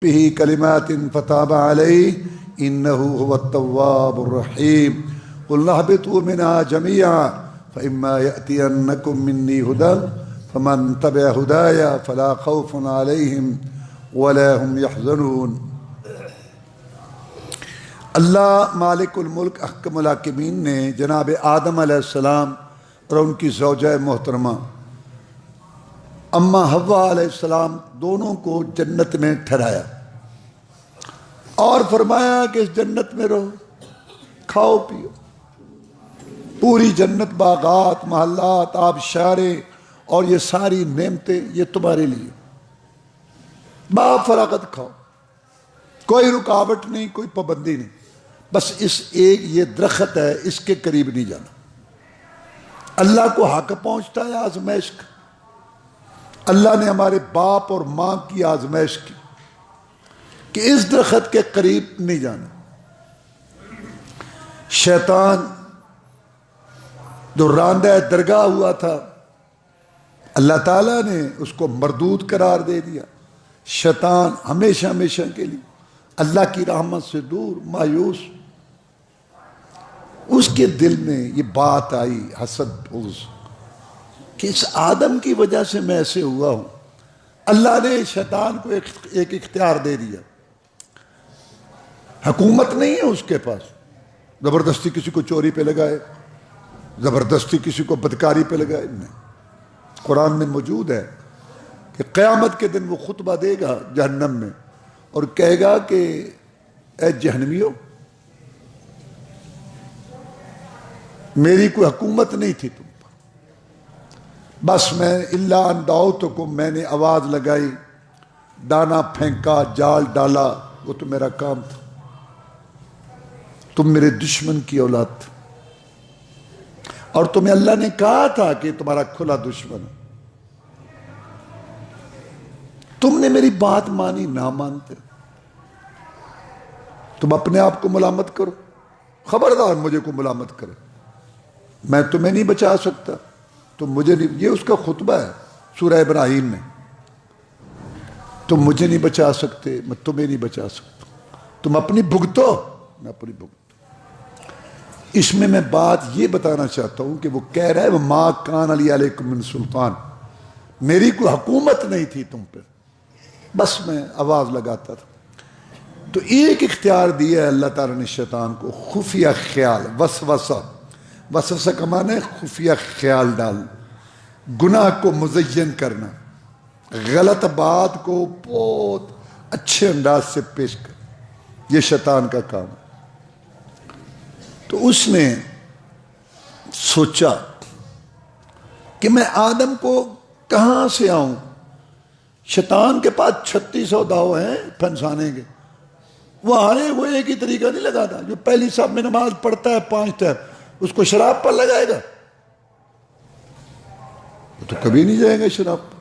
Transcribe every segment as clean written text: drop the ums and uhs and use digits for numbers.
به كلمات فتاب عليه إنه هو التواب الرحيم قل اهبطوا منها جميعا فإما يأتينكم مني هدى فمن تبع هدايا فلا خوف عليهم ولا هم يحزنون۔ اللہ مالک الملک احکم الحاکمین نے جناب آدم علیہ السلام اور ان کی زوجہ محترمہ اماں حوا علیہ السلام دونوں کو جنت میں ٹھہرایا اور فرمایا کہ اس جنت میں رہو، کھاؤ پیو، پوری جنت باغات، محلات، آبشاریں اور یہ ساری نعمتیں یہ تمہارے لیے، با فراغت کھاؤ، کوئی رکاوٹ نہیں، کوئی پابندی نہیں، بس اس ایک یہ درخت ہے اس کے قریب نہیں جانا۔ اللہ کو حق پہنچتا ہے آزمائش کا۔ اللہ نے ہمارے باپ اور ماں کی آزمائش کی کہ اس درخت کے قریب نہیں جانا۔ شیطان جو راندہ درگاہ ہوا تھا اللہ تعالیٰ نے اس کو مردود قرار دے دیا۔ شیطان ہمیشہ ہمیشہ کے لیے اللہ کی رحمت سے دور، مایوس۔ اس کے دل میں یہ بات آئی، حسد، بغض، کہ اس آدم کی وجہ سے میں ایسے ہوا ہوں۔ اللہ نے شیطان کو ایک اختیار دے دیا، حکومت نہیں ہے اس کے پاس، زبردستی کسی کو چوری پہ لگائے، زبردستی کسی کو بدکاری پہ لگائے نہیں۔ قرآن میں موجود ہے کہ قیامت کے دن وہ خطبہ دے گا جہنم میں اور کہے گا کہ اے جہنمیوں، میری کوئی حکومت نہیں تھی تم پر، بس میں الا ان دعوتکم، میں نے آواز لگائی، دانا پھینکا، جال ڈالا، وہ تو میرا کام تھا۔ تم میرے دشمن کی اولاد تھے اور تمہیں اللہ نے کہا تھا کہ تمہارا کھلا دشمن ہے، تم نے میری بات مانی، نہ مانتے تم اپنے آپ کو ملامت کرو، خبردار مجھے کو ملامت کرے، میں تمہیں نہیں بچا سکتا، تم مجھے نہیں۔ یہ اس کا خطبہ ہے سورہ ابراہیم میں، تم مجھے نہیں بچا سکتے، میں تمہیں نہیں بچا سکتا، تم اپنی بھگتو، میں اپنی بھگتو۔ اس میں میں بات یہ بتانا چاہتا ہوں کہ وہ کہہ رہا ہے وَمَا كَانَ لِي عَلَيْكُم مِّن سُلْطَان، میری کوئی حکومت نہیں تھی تم پہ، بس میں آواز لگاتا تھا۔ تو ایک اختیار دیا ہے اللہ تعالیٰ نے شیطان کو، خفیہ خیال، وسوسہ۔ وسوسہ کا معنی ہے خفیہ خیال ڈال، گناہ کو مزین کرنا، غلط بات کو بہت اچھے انداز سے پیش کر، یہ شیطان کا کام ہے۔ تو اس نے سوچا کہ میں آدم کو کہاں سے آؤں، شیطان کے پاس 3600 داؤ ہیں پھنسانے کے، وہ آئے وہ ایک ہی طریقہ نہیں لگاتا۔ جو پہلی صف میں نماز پڑھتا ہے 5 ٹائم، اس کو شراب پر لگائے گا، وہ تو کبھی نہیں جائے گا شراب پر۔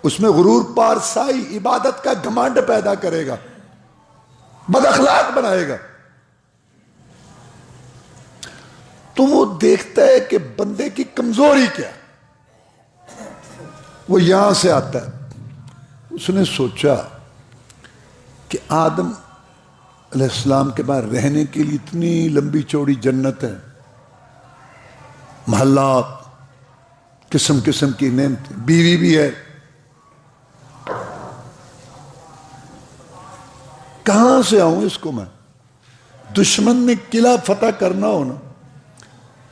اس میں غرور، پارسائی، عبادت کا گھمنڈ پیدا کرے گا، بد اخلاق بنائے گا۔ تو وہ دیکھتا ہے کہ بندے کی کمزوری کیا، وہ یہاں سے آتا ہے۔ اس نے سوچا کہ آدم علیہ السلام کے بعد رہنے کے لیے اتنی لمبی چوڑی جنت ہے، محلات، قسم قسم کی نعمتیں، بیوی بھی ہے، کہاں سے آؤں اس کو میں؟ دشمن نے قلعہ فتح کرنا ہو نا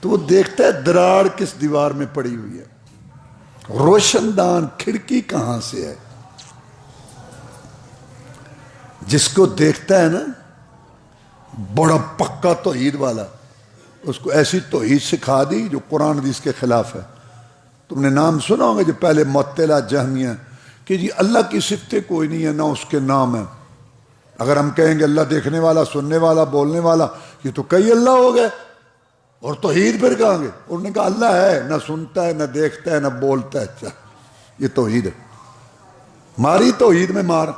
تو وہ دیکھتا ہے دراڑ کس دیوار میں پڑی ہوئی ہے، روشن دان کھڑکی کہاں سے ہے۔ جس کو دیکھتا ہے نا بڑا پکا توحید والا، اس کو ایسی توحید سکھا دی جو قرآن حدیث کے خلاف ہے۔ تم نے نام سنا ہوگا جو پہلے معطلہ جہمیہ کہ جی اللہ کی صفتیں کوئی نہیں ہے، نہ اس کے نام ہے۔ اگر ہم کہیں گے اللہ دیکھنے والا، سننے والا، بولنے والا، یہ تو کئی اللہ ہو گئے، اور توحید پھر کہاں گے؟ انہوں نے کہا اللہ ہے، نہ سنتا ہے، نہ دیکھتا ہے، نہ بولتا ہے، یہ توحید ہے۔ ماری توحید میں مار۔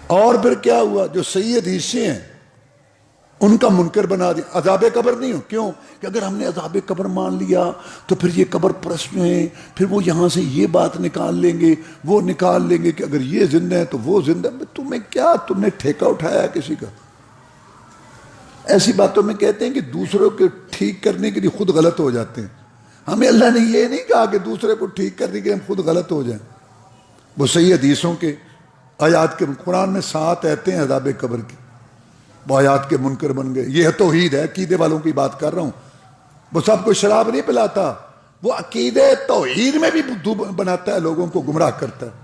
اور پھر کیا ہوا؟ جو صحیح حدیثیں ہیں ان کا منکر بنا دیا. عذاب قبر نہیں ہو. کیوں؟ کہ اگر ہم نے عذاب قبر مان لیا تو پھر یہ قبر پرست ہیں، پھر وہ یہاں سے یہ بات نکال لیں گے، وہ نکال لیں گے کہ اگر یہ زندہ ہے تو وہ زندہ ہے. تمہیں کیا، تم نے ٹھیکہ اٹھایا ہے کسی کا؟ ایسی باتوں میں کہتے ہیں کہ دوسروں کو ٹھیک کرنے کے لیے خود غلط ہو جاتے ہیں. ہمیں اللہ نے یہ نہیں کہا کہ دوسرے کو ٹھیک کرنے کے لیے ہم خود غلط ہو جائیں. وہ صحیح حدیثوں کے آیات کے، قرآن میں 7 آیتیں ہیں عذاب قبر کی، وہ آیات کے منکر بن گئے. یہ توحید ہے، عقیدے والوں کی بات کر رہا ہوں. وہ سب کو شراب نہیں پلاتا، وہ عقیدے توحید میں بھی بدھو بناتا ہے، لوگوں کو گمراہ کرتا ہے.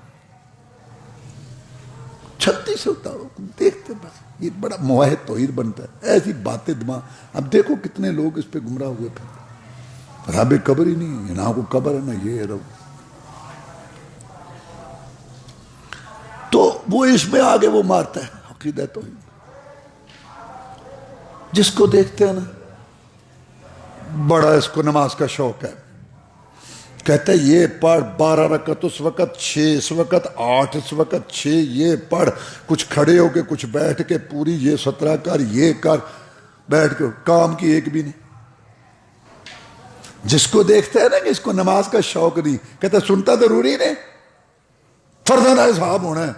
36 ہوتا ہو دیکھتے بس، یہ بڑا موحد توحید بنتا ہے. ایسی باتیں دماغ. اب دیکھو کتنے لوگ اس پہ گمراہ ہوئے پھر. عذاب قبر ہی نہیں ہے، نہ کوئی قبر ہے نہ یہ ہے. تو وہ اس میں آگے وہ مارتا ہے عقیدہ توحید. جس کو دیکھتے ہیں نا بڑا اس کو نماز کا شوق ہے، کہتا ہے یہ پڑھ 12 رکعت اس وقت، 6 اس وقت، 8 اس وقت، 6 یہ پڑھ، کچھ کھڑے ہو کے کچھ بیٹھ کے پوری یہ 17 کر، یہ کر، بیٹھ کے کام کی ایک بھی نہیں. جس کو دیکھتا ہے نا کہ اس کو نماز کا شوق نہیں، کہتا ہے سنتا ضروری نہیں، فرزانہ صاحب ہونا ہے.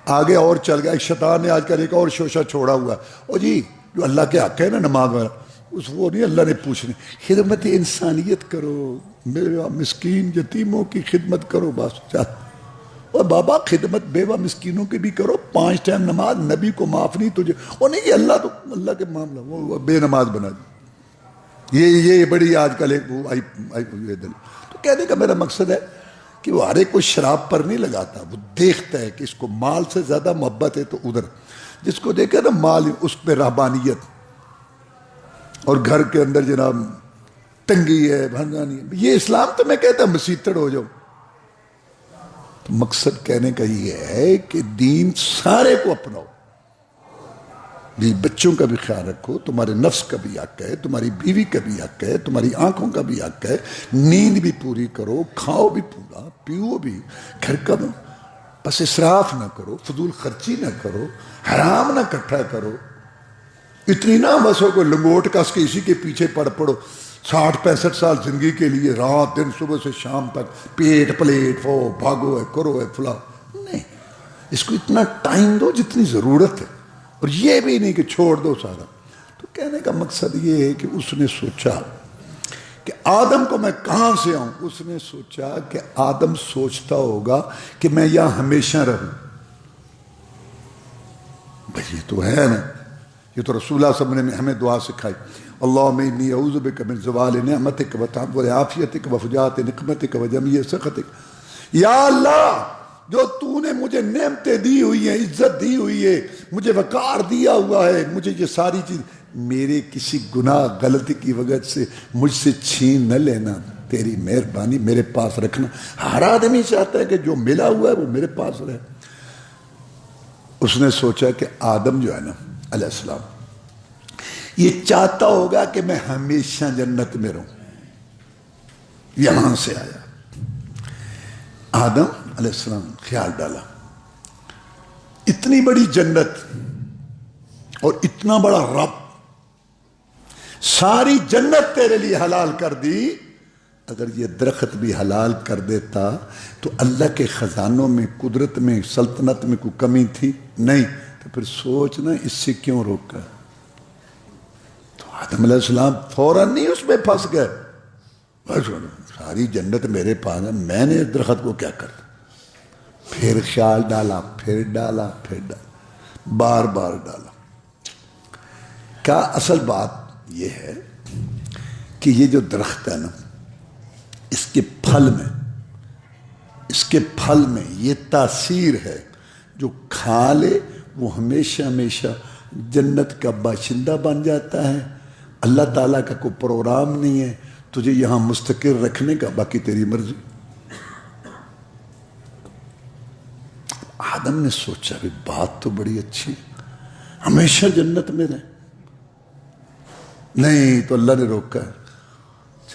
آگے اور چل گیا. ایک شیطان نے آج کل ایک اور شوشہ چھوڑا ہوا ہے، او جی جو اللہ کے حق ہے نا نماز والا، اس وہ نہیں اللہ نے پوچھنے. خدمت انسانیت کرو، میرے مسکین یتیموں کی خدمت کرو بس. اور بابا خدمت بیوہ مسکینوں کی بھی کرو، 5 ٹائم نماز، نبی کو معاف نہیں تجھے. اور نہیں اللہ تو اللہ کے معاملہ وہ بے نماز بنا دی. یہ بڑی آج کل ایک دل. تو کہنے کا میرا مقصد ہے کہ وہ ہر ایک کو شراب پر نہیں لگاتا، وہ دیکھتا ہے کہ اس کو مال سے زیادہ محبت ہے تو ادھر. جس کو دیکھا نا مال، اس پہ رہبانیت، اور گھر کے اندر جناب تنگی ہے، بھنگانی ہے. یہ اسلام تو میں کہتا ہوں مسیتڑ ہو جاؤ. تو مقصد کہنے کا یہ ہے کہ دین سارے کو اپناؤ. بچوں کا بھی خیال رکھو، تمہارے نفس کا بھی حق ہے، تمہاری بیوی کا بھی حق ہے، تمہاری آنکھوں کا بھی حق ہے. نیند بھی پوری کرو، کھاؤ بھی پورا، پیو بھی، گھر کا بھی. بس اسراف نہ کرو، فضول خرچی نہ کرو، حرام نہ اکٹھا کرو. اتنی نہ بس ہو کو لنگوٹ کس کے اسی کے پیچھے پڑو 60-65 سال زندگی کے لیے، رات دن صبح سے شام تک پیٹ پلیٹ وہ بھاگو ہے، کرو ہے، فلاں. نہیں، اس کو اتنا ٹائم دو جتنی ضرورت ہے، اور یہ بھی نہیں کہ چھوڑ دو سارا. تو کہنے کا مقصد یہ ہے کہ اس نے سوچا کہ آدم کو میں کہاں سے آؤں. اس نے سوچا کہ آدم سوچتا ہوگا کہ میں یہاں ہمیشہ رہوں. بھائی یہ تو ہے نا، یہ تو رسول اللہ صلی اللہ علیہ وسلم نے ہمیں دعا سکھائی. اللہم انی اعوذ بک من زوال نعمتک وتعول عافیتک وفجاءت نقمتک وجمیع سخطک. یا اللہ، جو تو نے مجھے نعمتیں دی ہوئی ہیں، عزت دی ہوئی ہے، مجھے وقار دیا ہوا ہے، مجھے یہ ساری چیز میرے کسی گناہ غلطی کی وجہ سے مجھ سے چھین نہ لینا. تیری مہربانی میرے پاس رکھنا. ہر آدمی چاہتا ہے کہ جو ملا ہوا ہے وہ میرے پاس رہے. اس نے سوچا کہ آدم جو ہے نا علیہ السلام، یہ چاہتا ہوگا کہ میں ہمیشہ جنت میں رہوں. یہاں سے آیا آدم علیہ السلام، خیال ڈالا اتنی بڑی جنت اور اتنا بڑا رب، ساری جنت تیرے لیے حلال کر دی. اگر یہ درخت بھی حلال کر دیتا تو اللہ کے خزانوں میں، قدرت میں، سلطنت میں کوئی کمی تھی؟ نہیں. تو پھر سوچنا اس سے کیوں روکا. تو آدم علیہ السلام فوراً نہیں اس میں پھنس گئے. ساری جنت میرے پاس ہے، میں نے اس درخت کو کیا کرتا. پھر خیال ڈالا، پھر ڈالا، پھر ڈالا، بار بار ڈالا. کیا اصل بات یہ ہے کہ یہ جو درخت ہے نا، اس کے پھل میں یہ تاثیر ہے. جو کھا لے وہ ہمیشہ ہمیشہ جنت کا باشندہ بن جاتا ہے. اللہ تعالیٰ کا کوئی پروگرام نہیں ہے تجھے یہاں مستقر رکھنے کا، باقی تیری مرضی. آدم نے سوچا بھی بات تو بڑی اچھی، ہمیشہ جنت میں رہے. نہیں، تو اللہ نے روکا،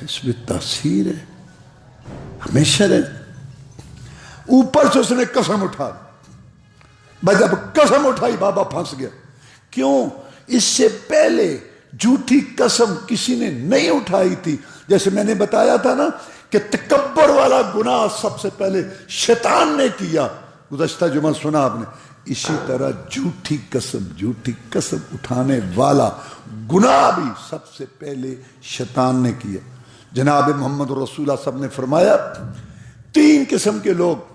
اس میں تاثیر ہے، ہمیشہ رہے. اوپر سے اس نے قسم اٹھا. بس جب قسم اٹھائی بابا پھنس گیا. کیوں اس سے پہلے جھوٹی قسم کسی نے نہیں اٹھائی تھی. جیسے میں نے بتایا تھا نا کہ تکبر والا گناہ سب سے پہلے شیطان نے کیا، گزشتہ جمعہ سنا آپ نے. اسی طرح جھوٹی قسم اٹھانے والا گناہ بھی سب سے پہلے شیطان نے کیا. جناب محمد رسول اللہ صلی اللہ علیہ وسلم نے فرمایا 3 قسم کے لوگ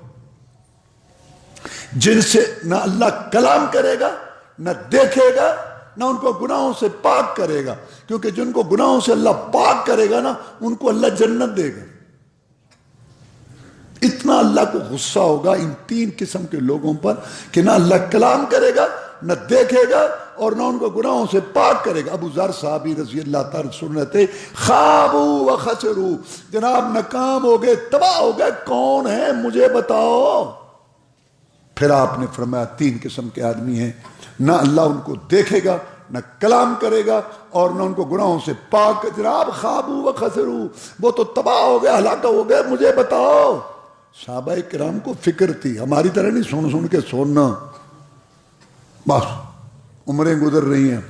جن سے نہ اللہ کلام کرے گا، نہ دیکھے گا، نہ ان کو گناہوں سے پاک کرے گا. کیونکہ جن کو گناہوں سے اللہ پاک کرے گا نا، ان کو اللہ جنت دے گا. اتنا اللہ کو غصہ ہوگا ان 3 قسم کے لوگوں پر کہ نہ اللہ کلام کرے گا، نہ دیکھے گا، اور نہ ان کو گناہوں سے پاک کرے گا. ابو ذر صحابی رضی اللہ تعالیٰ سن رہے تھے، خابوا وخسروا، جناب ناکام ہو گئے، تباہ ہو گئے، کون ہے مجھے بتاؤ. پھر آپ نے فرمایا 3 قسم کے آدمی ہیں، نہ اللہ ان کو دیکھے گا، نہ کلام کرے گا، اور نہ ان کو گناہوں سے پاک. جناب خابوا وخسروا، وہ تو تباہ ہو گئے، ہلاک ہو گئے، مجھے بتاؤ. صحابہ کرام کو فکر تھی، ہماری طرح نہیں سن کے سننا. بس عمریں گزر رہی ہیں،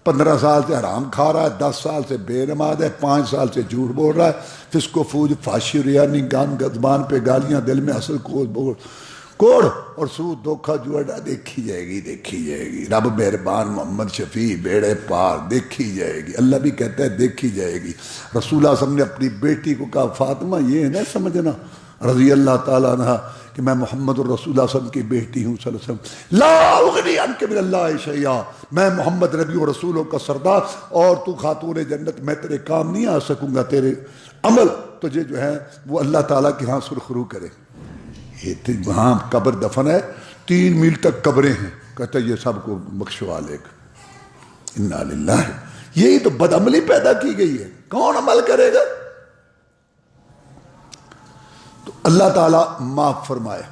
15 سال سے حرام کھا رہا ہے، 10 سال سے بے نماز ہے، 5 سال سے جھوٹ بول رہا ہے، فسق و فوج، فحشی، ریانی، زبان پہ گالیاں، دل میں اصل کوڑ اور سود، دھوکہ، جوا، دیکھی جائے گی. رب مہربان، محمد شفیع بیڑے پار، دیکھی جائے گی. اللہ بھی کہتا ہے دیکھی جائے گی. رسول اللہ صلی اللہ علیہ وسلم نے اپنی بیٹی کو کہا، فاطمہ یہ ہے نا سمجھنا رضی اللہ تعالیٰ عنہ کہ میں محمد الرسول اللہ صلی اللہ علیہ وسلم کی بیٹی ہوں، صلی اللہ علیہ وسلم، لا اغنی عنک من اللہ شیئا، میں محمد نبی و رسولوں کا سردار اور تو خاتون جنت، میں تیرے کام نہیں آ سکوں گا، تیرے عمل تجھے جو ہے وہ اللہ تعالیٰ کے ہاں سرخرو کرے. وہاں قبر دفن ہے، 3 میل تک قبریں ہیں، کہتا ہے یہ سب کو بخشوا لے گا. انا للہ، یہی تو بدعملی پیدا کی گئی ہے، کون عمل کرے گا؟ تو اللہ تعالیٰ معاف فرمائے.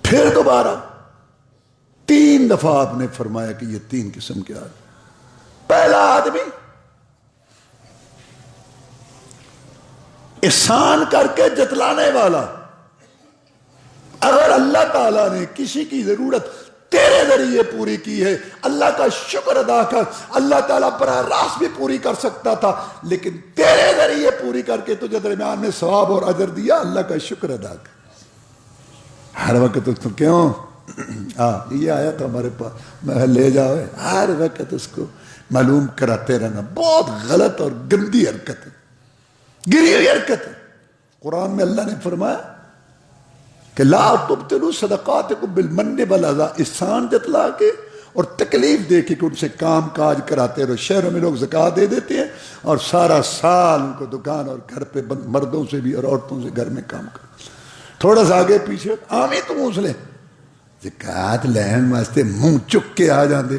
پھر دوبارہ 3 دفعہ آپ نے فرمایا کہ یہ 3 قسم کے آدمی. پہلا آدمی احسان کر کے جتلانے والا. اگر اللہ تعالیٰ نے کسی کی ضرورت تیرے ذریعے پوری کی ہے، اللہ کا شکر ادا کر. اللہ تعالیٰ براہ راست بھی پوری کر سکتا تھا، لیکن تیرے ذریعے پوری کر کے تجھے درمیان میں ثواب اور اجر دیا، اللہ کا شکر ادا کر. ہر وقت تو کیوں یہ آیا تھا ہمارے پاس، میں لے جاؤ، ہر وقت اس کو معلوم کراتے رہنا بہت غلط اور گندی حرکت ہے، گری ہوئی حرکت ہے. قرآن میں اللہ نے فرمایا کہ لا تبطلوا صدقاتکم بالمن والاذی، احسان جتلا کے اور تکلیف دے کے کہ ان سے کام کاج کراتے رہو. شہروں میں لوگ زکوٰۃ دے دیتے ہیں اور سارا سال ان کو دکان اور گھر پہ مردوں سے بھی اور عورتوں سے گھر میں کام کر، تھوڑا سا آگے پیچھے آمی تو منہ لے زکوٰۃ لین واسطے منہ چک کے آ جاندے.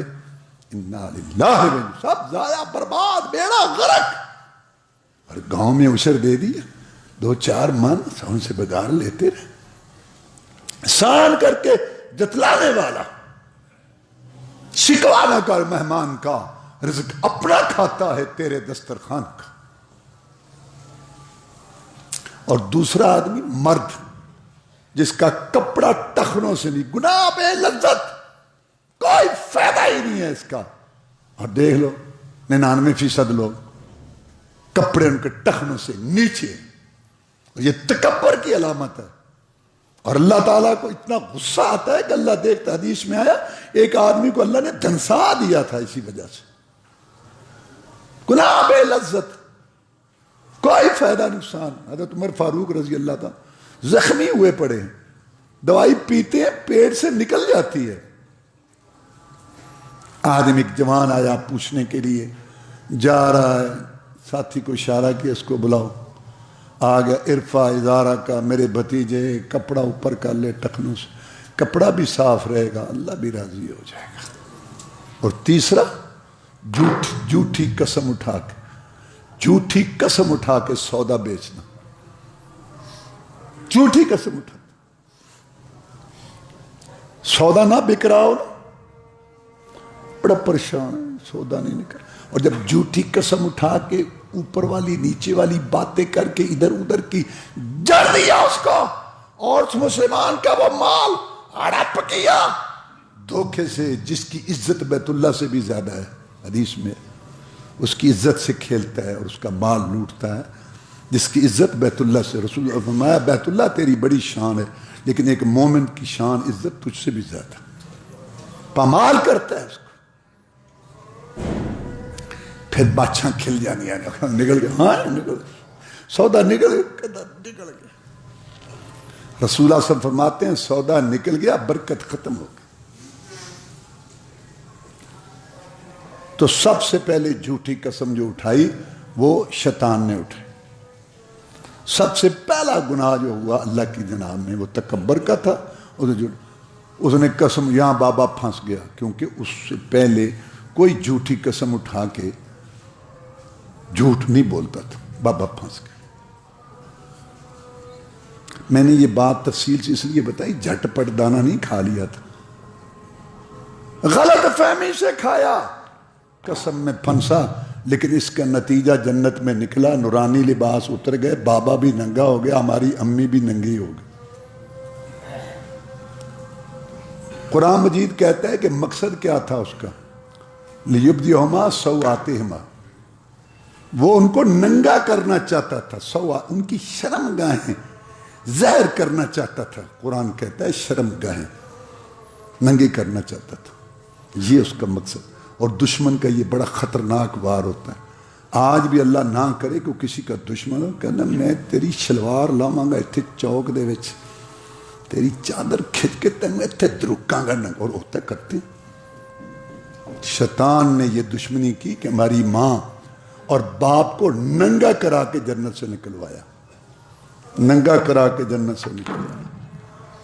انا للہ، سب ضائع، برباد، بیڑا غرق. اور گاؤں میں عشر دے دیا، 2-4 من ان سے بگاڑ لیتے رہے. احسان کر کے جتلانے والا. شکوا نہ کر مہمان کا، رزق اپنا کھاتا ہے تیرے دسترخوان کا. اور دوسرا آدمی مرد جس کا کپڑا ٹخنوں سے نہیں، گناہ بے لذت، کوئی فائدہ ہی نہیں ہے اس کا. اور دیکھ لو 99% لوگ کپڑے ان کے ٹخنوں سے نیچے. یہ تکبر کی علامت ہے. اور اللہ تعالیٰ کو اتنا غصہ آتا ہے کہ اللہ دیکھتا، حدیث میں آیا ایک آدمی کو اللہ نے دھنسا دیا تھا اسی وجہ سے. گناہ بے لذت، کوئی فائدہ نقصان. حضرت عمر فاروق رضی اللہ تعالیٰ زخمی ہوئے پڑے ہیں، دوائی پیتے ہیں پیٹ سے نکل جاتی ہے. آدمی ایک جوان آیا پوچھنے کے لیے، جا رہا ہے، ساتھی کو اشارہ کیا اس کو بلاؤ. آ گیا، ارفع ازارہ کا، میرے بھتیجے کپڑا اوپر کر لے ٹخنوں سے، کپڑا بھی صاف رہے گا، اللہ بھی راضی ہو جائے گا. اور تیسرا جھوٹی قسم اٹھا کے سودا بیچنا. جھوٹی قسم اٹھا، سودا نہ بک رہا ہو، بڑا پریشان ہے، سودا نہیں نکل. اور جب جھوٹی قسم اٹھا کے اوپر والی نیچے والی باتیں کر کے ادھر ادھر کی جڑ دیا اس کو، اور اس مسلمان کا وہ مال ہڑپ کیا، دھوکے سے جس کی عزت بیت اللہ سے بھی زیادہ ہے، حدیث میں اس کی عزت سے کھیلتا ہے اور اس کا مال لوٹتا ہے، جس کی عزت بیت اللہ سے، رسول اللہ نے فرمایا بیت اللہ تیری بڑی شان ہے لیکن ایک مومن کی شان عزت تجھ سے بھی زیادہ، پامال کرتا ہے اس کو۔ پھر بادشاہ کھل جانی نکل گیا، ہاں نکل گیا، سودا نکل گیا، نکل گیا۔ رسول اللہ صلی اللہ علیہ وسلم فرماتے ہیں سودا نکل گیا، برکت ختم ہو گئی۔ تو سب سے پہلے جھوٹی قسم جو اٹھائی وہ شیطان نے اٹھائی۔ سب سے پہلا گناہ جو ہوا اللہ کی جناب میں وہ تکبر کا تھا۔ اس نے قسم، یہاں بابا پھنس گیا، کیونکہ اس سے پہلے کوئی جھوٹی قسم اٹھا کے جھوٹ نہیں بولتا تھا، بابا پھنس گیا۔ میں نے یہ بات تفصیل سے اس لیے بتائی، جھٹ پٹ دانہ نہیں کھا لیا تھا، غلط فہمی سے کھایا، قسم میں پھنسا، لیکن اس کا نتیجہ جنت میں نکلا، نورانی لباس اتر گئے، بابا بھی ننگا ہو گیا، ہماری امی بھی ننگی ہو گئی۔ قرآن مجید کہتا ہے کہ مقصد کیا تھا اس کا، لیبدیہما سوآتہما، وہ ان کو ننگا کرنا چاہتا تھا، ان کی شرم گاہیں ظاہر کرنا چاہتا تھا۔ قرآن کہتا ہے شرم گاہیں ننگی کرنا چاہتا تھا، یہ اس کا مقصد۔ اور دشمن کا یہ بڑا خطرناک وار ہوتا ہے۔ آج بھی اللہ نہ کرے کہ کسی کا دشمن ہو، کہنا میں تیری شلوار لاواں گا اتنے چوک دے وچ، تیری چادر کھچ کے تینوں اتنے دروکاں گا، اور ہوتا کرتے۔ شیطان نے یہ دشمنی کی کہ ہماری ماں اور باپ کو ننگا کرا کے جنت سے نکلوایا، ننگا کرا کے جنت سے نکلوایا۔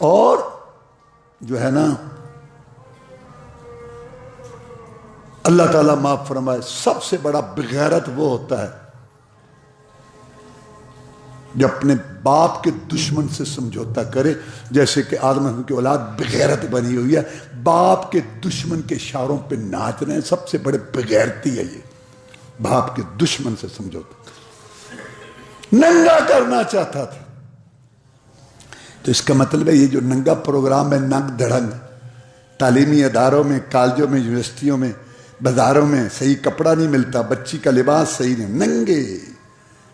اور جو ہے نا اللہ تعالیٰ معاف فرمائے، سب سے بڑا بغیرت وہ ہوتا ہے جو اپنے باپ کے دشمن سے سمجھوتا کرے، جیسے کہ آدم کی اولاد بغیرت بنی ہوئی ہے، باپ کے دشمن کے اشاروں پہ ناچ رہے ہیں، سب سے بڑے بغیرتی ہے یہ، باپ کے دشمن سے سمجھوتا، ننگا کرنا چاہتا تھا۔ تو اس کا مطلب ہے یہ جو ننگا پروگرام ہے، ننگ دھڑنگ، تعلیمی اداروں میں، کالجوں میں، یونیورسٹیوں میں، بازاروں میں صحیح کپڑا نہیں ملتا، بچی کا لباس صحیح نہیں، ننگے،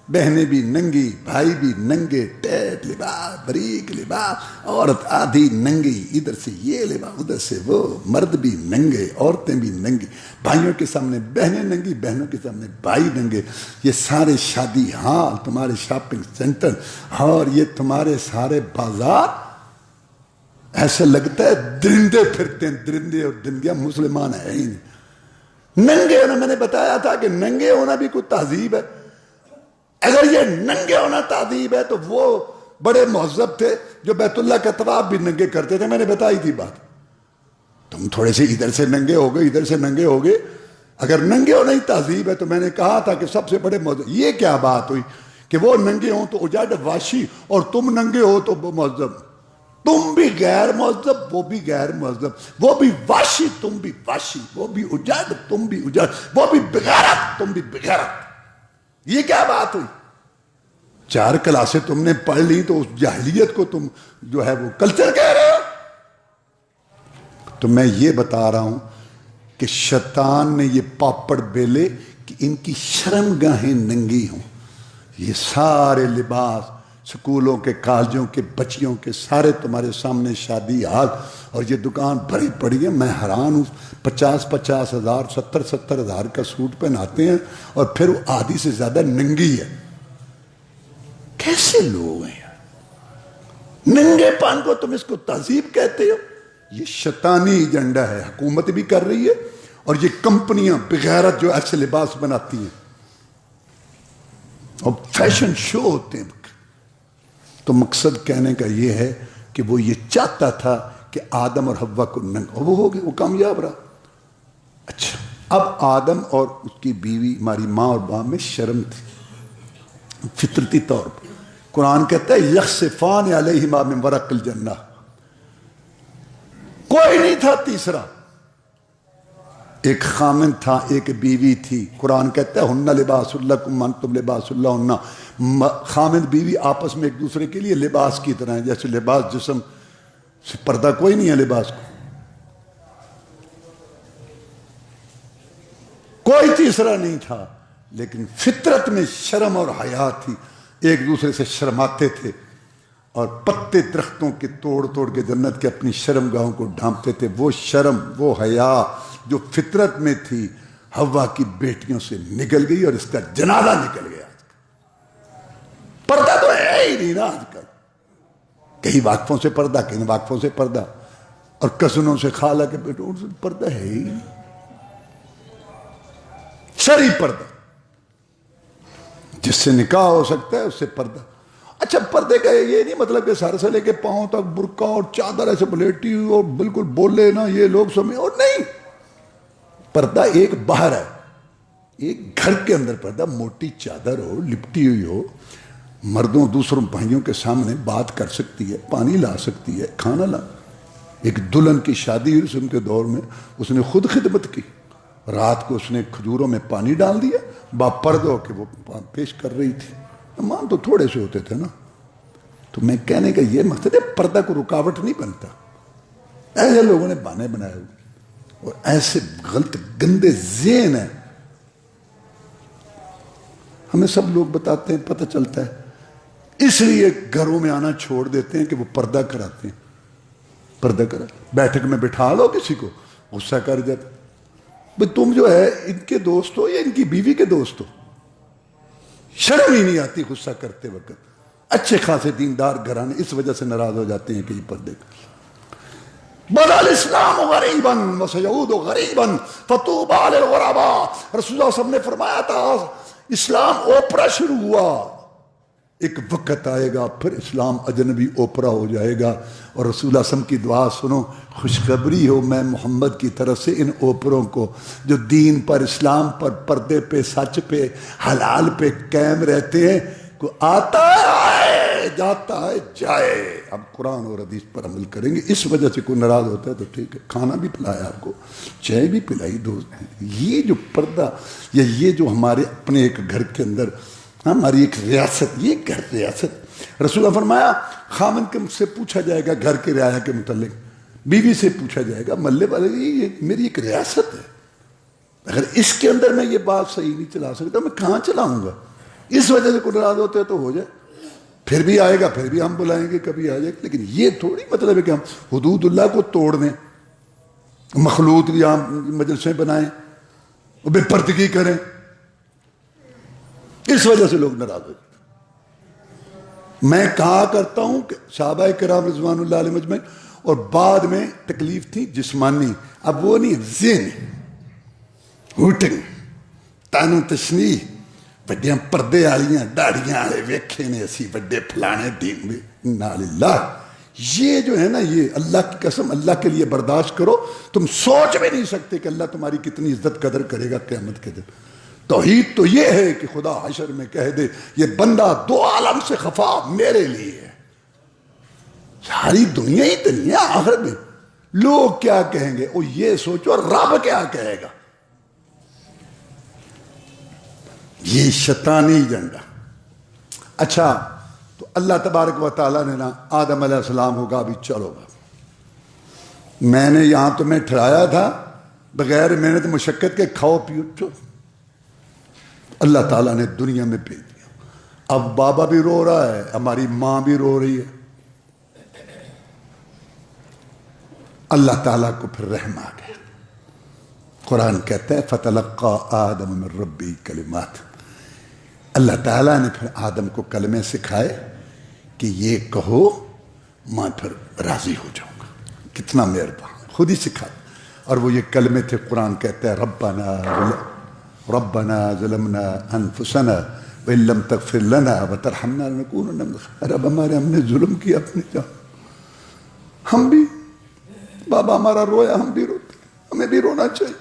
بہنیں بھی ننگی، بھائی بھی ننگے، ٹیٹ لباس، بریک لباس، عورت آدھی ننگی، ادھر سے یہ لباس، ادھر سے وہ، مرد بھی ننگے، عورتیں بھی ننگی، بھائیوں کے سامنے بہنیں ننگی، بہنوں کے سامنے بھائی ننگے، یہ سارے شادی ہال، تمہارے شاپنگ سینٹر، اور یہ تمہارے سارے بازار، ایسا لگتا ہے درندے پھرتے ہیں، درندے اور درندیاں، مسلمان ہے ہی نہیں۔ ننگے ہونا، میں نے بتایا تھا کہ ننگے ہونا بھی کوئی تہذیب ہے۔ اگر یہ ننگے ہونا تہذیب ہے تو وہ بڑے مہذب تھے جو بیت اللہ کا طواف بھی ننگے کرتے تھے، میں نے بتائی تھی بات۔ تم تھوڑے سے ادھر سے ننگے ہو گئے، ادھر سے ننگے ہو گئے، اگر ننگے ہونا ہی تہذیب ہے تو میں نے کہا تھا کہ سب سے بڑے مہذب، یہ کیا بات ہوئی کہ وہ ننگے ہوں تو اجاڑ واشی اور تم ننگے ہو تو مہذب، تم بھی غیر مہذب، وہ بھی غیر مہذب، وہ بھی واشی تم بھی واشی، وہ بھی اجاڑ تم بھی اجاڑ، وہ بھی بغیرت تم بھی بغیرت، یہ کیا بات ہوئی؟ 4 کلاسیں تم نے پڑھ لی تو اس جاہلیت کو تم جو ہے وہ کلچر کہہ رہے ہو۔ تو میں یہ بتا رہا ہوں کہ شیطان نے یہ پاپڑ بیلے کہ ان کی شرم گاہیں ننگی ہوں، یہ سارے لباس سکولوں کے، کالجوں کے، بچیوں کے سارے تمہارے سامنے شادی حال، اور یہ دکان بھری پڑی ہے، میں حیران ہوں، 50,000 70,000 ہزار کا سوٹ پہناتے ہیں اور پھر وہ آدھی سے زیادہ ننگی ہے۔ کیسے لوگ ہیں یار؟ ننگے پان کو تم اس کو تہذیب کہتے ہو؟ یہ شیطانی ایجنڈا ہے، حکومت بھی کر رہی ہے اور یہ کمپنیاں بغیرت جو ایسے لباس بناتی ہیں اور فیشن شو ہوتے ہیں۔ تو مقصد کہنے کا یہ ہے کہ وہ یہ چاہتا تھا کہ آدم اور حوا کو ننگا، وہ ہو گئے، وہ کامیاب رہا۔ اچھا، اب آدم اور اس کی بیوی، ہماری ماں اور باپ میں شرم تھی فطرتی طور پر۔ قرآن کہتا ہے یخصفان علیہما من ورق الجنہ، کوئی نہیں تھا تیسرا، ایک خامن تھا، ایک بیوی تھی۔ قرآن کہتا ہے ہن لباس لکم وانتم لباس لہن، خامن بیوی آپس میں ایک دوسرے کے لیے لباس کی طرح ہے، جیسے لباس جسم سے پردہ کوئی نہیں ہے لباس کو، کوئی تیسرا نہیں تھا، لیکن فطرت میں شرم اور حیا تھی، ایک دوسرے سے شرماتے تھے اور پتے درختوں کے توڑ توڑ کے جنت کے اپنی شرم گاہوں کو ڈھانپتے تھے۔ وہ شرم، وہ حیا جو فطرت میں تھی حوا کی بیٹیوں سے نکل گئی اور اس کا جنازہ نکل گیا۔ پردہ تو ہے ہی نہیں نا آج کل، کئی واقفوں سے پردہ، کئی واقفوں سے پردہ، اور کزنوں سے خالہ کے بیٹوں سے پردہ ہے ہی نہیں، شرعی پردہ جس سے نکاح ہو سکتا ہے اس سے پردہ۔ اچھا پردے کا یہ نہیں مطلب کہ سر سے لے کے پاؤں تک برقع اور چادر ایسے بلیٹی اور بالکل بولے نا یہ لوگ سمجھے، اور نہیں، پردہ ایک باہر ہے، ایک گھر کے اندر پردہ، موٹی چادر ہو، لپٹی ہوئی ہو، مردوں دوسروں بھائیوں کے سامنے بات کر سکتی ہے، پانی لا سکتی ہے، کھانا لا۔ ایک دلہن کی شادی ہوئی رسم کے دور میں، اس نے خود خدمت کی، رات کو اس نے کھجوروں میں پانی ڈال دیا، باپ پردہ کہ وہ پیش کر رہی تھی۔ مان تو تھوڑے سے ہوتے تھے نا، تو میں کہنے کا یہ مقصد ہے پردہ کو رکاوٹ نہیں بنتا، ایسے لوگوں نے بہانے بنائے ہوئے اور ایسے غلط گندے ذہن ہیں، ہمیں سب لوگ بتاتے ہیں، پتہ چلتا ہے، اس لیے گھروں میں آنا چھوڑ دیتے ہیں کہ وہ پردہ کراتے ہیں۔ پردہ کرا، بیٹھک میں بٹھا لو کسی کو، غصہ کر جاتا، بھئی تم جو ہے ان کے دوست ہو یا ان کی بیوی کے دوست ہو؟ شرم ہی نہیں آتی غصہ کرتے وقت۔ اچھے خاصے دیندار گھرانے اس وجہ سے ناراض ہو جاتے ہیں کہ یہ پردے بَدَا الْإِسْلَامُ غَرِيبًا وَسَيَعُودُ غَرِيبًا فَطُوبَىٰ لِلْغُرَبَاءِ۔ رسول اللہ صلی اللہ علیہ وسلم نے فرمایا تھا اسلام اوپرا شروع ہوا، ایک وقت آئے گا پھر اسلام اجنبی اوپرا ہو جائے گا، اور رسول اللہ صلی اللہ علیہ وسلم کی دعا سنو، خوشخبری ہو میں محمد کی طرف سے ان اوپروں کو جو دین پر، اسلام پر، پردے پہ، سچ پہ، حلال پہ قائم رہتے ہیں، کو آتا ہے آئے، جاتا ہے جائے، اب قرآن اور حدیث پر عمل کریں گے۔ اس وجہ سے کوئی ناراض ہوتا ہے تو ٹھیک ہے، کھانا بھی پلایا آپ کو، چائے بھی پلائی دوست۔ یہ جو پردہ یا یہ جو ہمارے اپنے ایک گھر کے اندر ہماری ایک ریاست، یہ گھر ریاست، رسول اللہ فرمایا خامن سے پوچھا جائے گا گھر کے رعایا کے متعلق، بیوی سے پوچھا جائے گا، محلے والے، یہ میری ایک ریاست ہے، اگر اس کے اندر میں یہ بات صحیح نہیں چلا سکتا میں کہاں چلاؤں گا؟ اس وجہ سے کوئی ناراض ہوتا ہے تو ہو جائے، پھر بھی آئے گا، پھر بھی ہم بلائیں گے، کبھی آ جائے گا، لیکن یہ تھوڑی مطلب ہے کہ ہم حدود اللہ کو توڑ دیں، مخلوط یہاں مجلسیں بنائیں، بے پردگی کریں، اس وجہ سے لوگ ناراض ہو جاتے۔ میں کہا کرتا ہوں کہ صحابہ کرام رضوان اللہ علیہ مجمعین، اور بعد میں تکلیف تھی جسمانی، اب وہ نہیں، ذہن، ہوٹنگ، تانو تشنیح، بڑیاں پردے والیاں داڑیاں والے ویکھے نے اسی بڑے پھلانے دین میں، انا للہ، یہ جو ہے نا، یہ اللہ کی قسم، اللہ کے لیے برداشت کرو، تم سوچ بھی نہیں سکتے کہ اللہ تمہاری کتنی عزت قدر کرے گا قیامت کے دن۔ توحید تو یہ ہے کہ خدا حشر میں کہہ دے یہ بندہ دو عالم سے خفا میرے لیے ہے، ساری دنیا ہی دنیا آخر میں لوگ کیا کہیں گے، وہ یہ سوچو رب کیا کہے گا۔ یہ شیطانی ایجنڈا۔ اچھا تو اللہ تبارک و تعالیٰ نے نا آدم علیہ السلام کو کہا بھی چلو میں نے یہاں تمہیں ٹھہرایا تھا بغیر محنت مشقت کے، کھاؤ پیو چلو۔ اللہ تعالیٰ نے دنیا میں بھیج دیا، اب بابا بھی رو رہا ہے، ہماری ماں بھی رو رہی ہے، اللہ تعالیٰ کو پھر رحم آ گیا۔ قرآن کہتا ہے فَتَلَقَّى آدَمُ مِن رَبِّهِ كَلِمَاتٍ، اللہ تعالیٰ نے پھر آدم کو کلمے سکھائے کہ یہ کہو میں پھر راضی ہو جاؤں گا، کتنا مہربان، خود ہی سکھایا، اور وہ یہ کلمے تھے، قرآن کہتا ہے ربنا ظلمنا انفسنا وان لم تغفر لنا وترحمنا لنكونن من الخاسرین۔ رب ہمارے، ہم نے ظلم کیا اپنی جان، ہم بھی، بابا ہمارا رویا ہم بھی روتے، ہمیں بھی رونا چاہیے،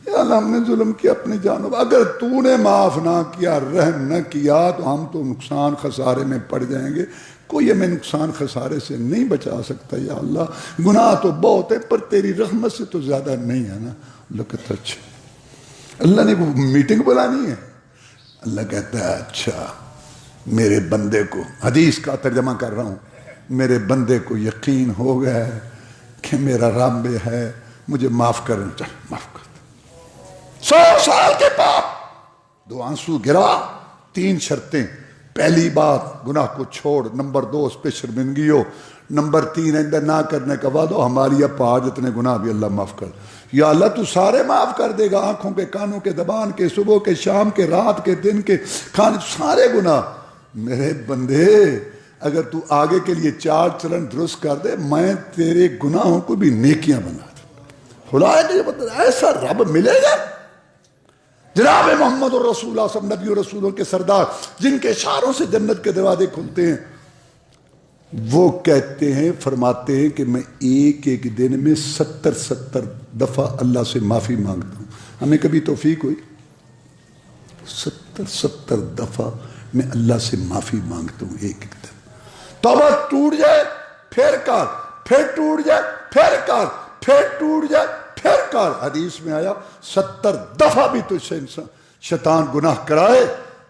یا اللہ ہم نے ظلم کیا اپنی جانوں، اگر تو نے معاف نہ کیا، رحم نہ کیا تو ہم تو نقصان خسارے میں پڑ جائیں گے، کوئی ہمیں نقصان خسارے سے نہیں بچا سکتا، یا اللہ گناہ تو بہت ہے پر تیری رحمت سے تو زیادہ نہیں ہے نا۔ اللہ کہتا اچھا، اللہ نے وہ میٹنگ بلانی ہے، اللہ کہتا ہے اچھا میرے بندے کو، حدیث کا ترجمہ کر رہا ہوں، میرے بندے کو یقین ہو گیا ہے کہ میرا رب ہے، مجھے معاف کرنا، چل معاف کر، 100 سال کے بعد 2 آنسو گرا. 3 شرطیں. پہلی بات گناہ کو چھوڑ. نمبر 2 اس پہ شرمندگی ہو. نمبر 3 آئندہ نہ کرنے کا وعدہ. ہماری اب پہاڑ جتنے گناہ بھی اللہ معاف کر. یا اللہ تو سارے معاف کر دے گا. آنکھوں کے، کانوں کے، زبان کے، صبح کے، شام کے، رات کے، دن کے، کھانے، سارے گناہ. میرے بندے اگر تو آگے کے لیے 4 چلن درست کر دے، میں تیرے گناہوں کو بھی نیکیاں بنا دوں. خدا ہے ایسا رب ملے گا. جناب محمد الرسول اللہ صلی اللہ علیہ وسلم، نبی و رسولوں کے سردار، جن کے اشاروں سے جنت کے دروازے کھلتے ہیں، وہ کہتے ہیں، فرماتے ہیں کہ میں ایک دن میں 70 دفعہ اللہ سے معافی مانگتا ہوں. ہمیں کبھی توفیق ہوئی؟ 70 دفعہ میں اللہ سے معافی مانگتا ہوں ایک دن. توبہ ٹوٹ جائے پھر کر، پھر ٹوٹ جائے پھر کر، پھر ٹوٹ جائے پھر کر. حدیث میں آیا 70 دفعہ بھی تجھ سے شیطان گناہ کرائے